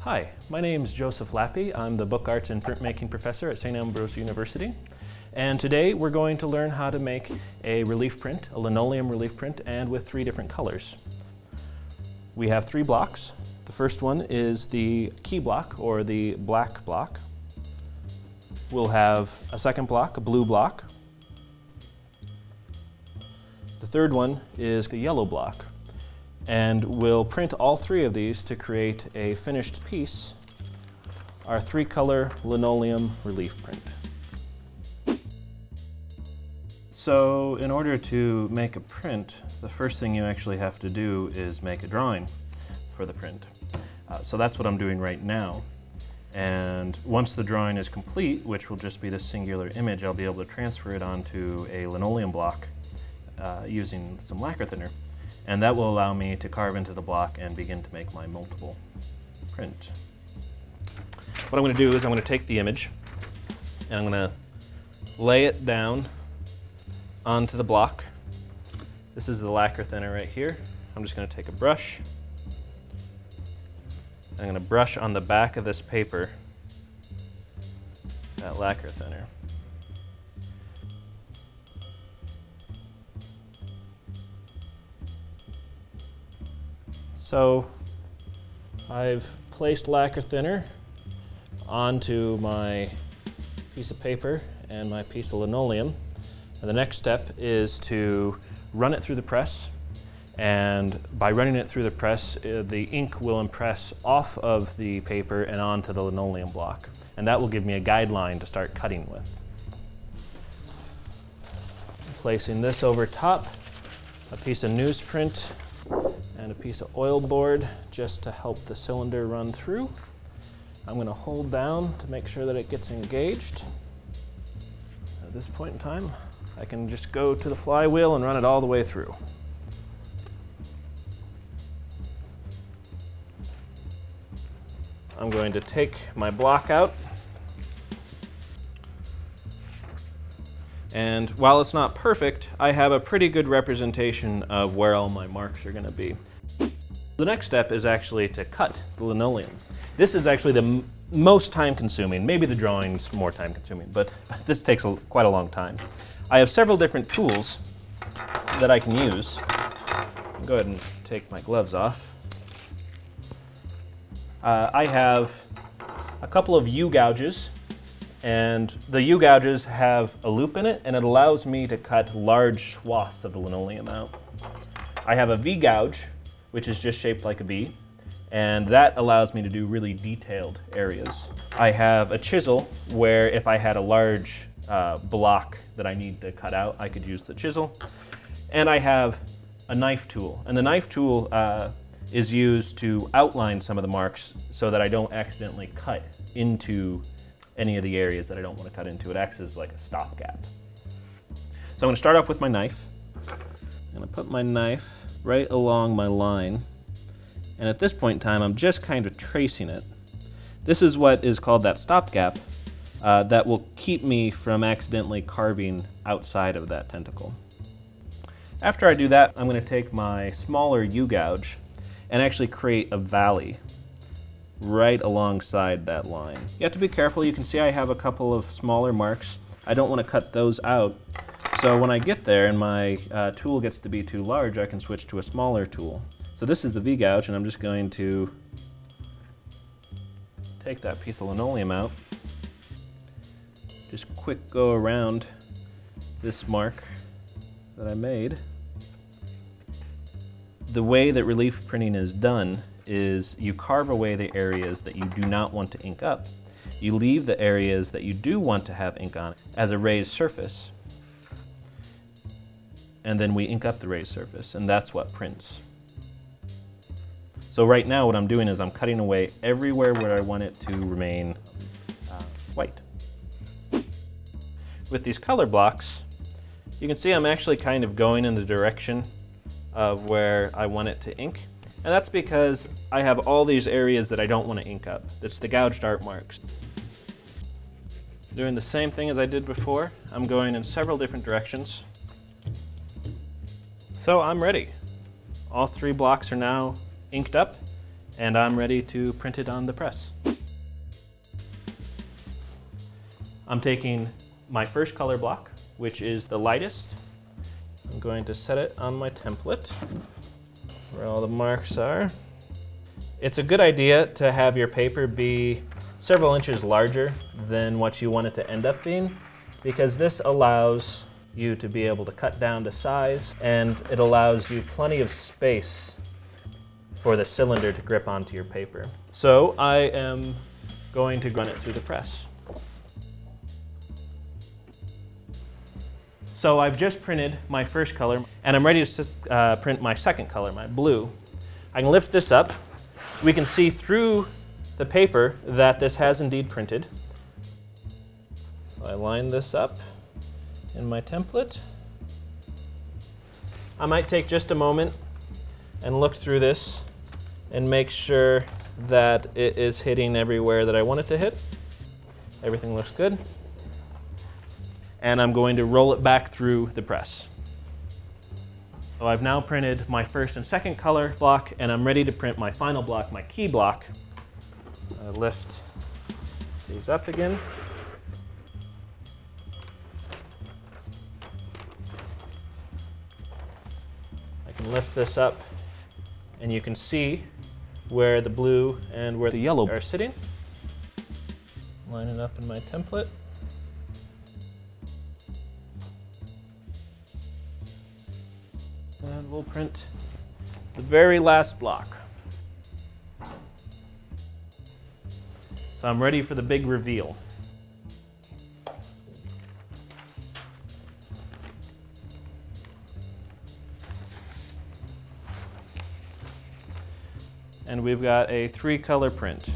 Hi, my name is Joseph Lappie. I'm the Book Arts and Printmaking professor at St. Ambrose University. And today we're going to learn how to make a relief print, a linoleum relief print, and with 3 different colors. We have 3 blocks. The first one is the key block, or the black block. We'll have a second block, a blue block. The third one is the yellow block. And we'll print all 3 of these to create a finished piece, our 3-color linoleum relief print. So in order to make a print, the first thing you actually have to do is make a drawing for the print. So that's what I'm doing right now. And once the drawing is complete, which will just be this singular image, I'll be able to transfer it onto a linoleum block using some lacquer thinner. And that will allow me to carve into the block and begin to make my multiple print. What I'm going to do is I'm going to take the image and I'm going to lay it down onto the block. This is the lacquer thinner right here. I'm just going to take a brush. I'm going to brush on the back of this paper that lacquer thinner. So I've placed lacquer thinner onto my piece of paper and my piece of linoleum. And the next step is to run it through the press. And by running it through the press, the ink will impress off of the paper and onto the linoleum block. And that will give me a guideline to start cutting with. Placing this over top, a piece of newsprint and a piece of oil board just to help the cylinder run through. I'm going to hold down to make sure that it gets engaged. At this point in time, I can just go to the flywheel and run it all the way through. I'm going to take my block out. And while it's not perfect, I have a pretty good representation of where all my marks are going to be. The next step is actually to cut the linoleum. This is actually the most time-consuming. Maybe the drawing's more time-consuming, but this takes quite a long time. I have several different tools that I can use. I'll go ahead and take my gloves off. I have a couple of U-gouges, and the U-gouges have a loop in it, and it allows me to cut large swaths of the linoleum out. I have a V-gouge, which is just shaped like a V, and that allows me to do really detailed areas. I have a chisel, where if I had a large block that I need to cut out, I could use the chisel. And I have a knife tool, and the knife tool is used to outline some of the marks so that I don't accidentally cut into any of the areas that I don't want to cut into. It acts as like a stopgap. So I'm going to start off with my knife. I'm going to put my knife right along my line, and at this point in time I'm just kind of tracing it. This is what is called that stopgap that will keep me from accidentally carving outside of that tentacle. After I do that, I'm going to take my smaller U-gouge and actually create a valley right alongside that line. You have to be careful. You can see I have a couple of smaller marks. I don't want to cut those out. So when I get there and my tool gets to be too large, I can switch to a smaller tool. So this is the V-gouge, and I'm just going to take that piece of linoleum out. Just quick go around this mark that I made. The way that relief printing is done is you carve away the areas that you do not want to ink up. You leave the areas that you do want to have ink on as a raised surface. And then we ink up the raised surface, and that's what prints. So right now what I'm doing is I'm cutting away everywhere where I want it to remain white. With these color blocks, you can see I'm actually kind of going in the direction of where I want it to ink. And that's because I have all these areas that I don't want to ink up. It's the gouged art marks. Doing the same thing as I did before. I'm going in several different directions. So I'm ready. All 3 blocks are now inked up, and I'm ready to print it on the press. I'm taking my first color block, which is the lightest. I'm going to set it on my template where all the marks are. It's a good idea to have your paper be several inches larger than what you want it to end up being, because this allows you to be able to cut down to size, and it allows you plenty of space for the cylinder to grip onto your paper. So I am going to run it through the press. So I've just printed my first color, and I'm ready to print my second color, my blue. I can lift this up. We can see through the paper that this has indeed printed. So I line this up in my template. I might take just a moment and look through this and make sure that it is hitting everywhere that I want it to hit. Everything looks good. And I'm going to roll it back through the press. So I've now printed my first and second color block, and I'm ready to print my final block, my key block. I lift these up again. I can lift this up, and you can see where the blue and where the yellow are sitting. Line it up in my template. And we'll print the very last block. So I'm ready for the big reveal. And we've got a 3-color print.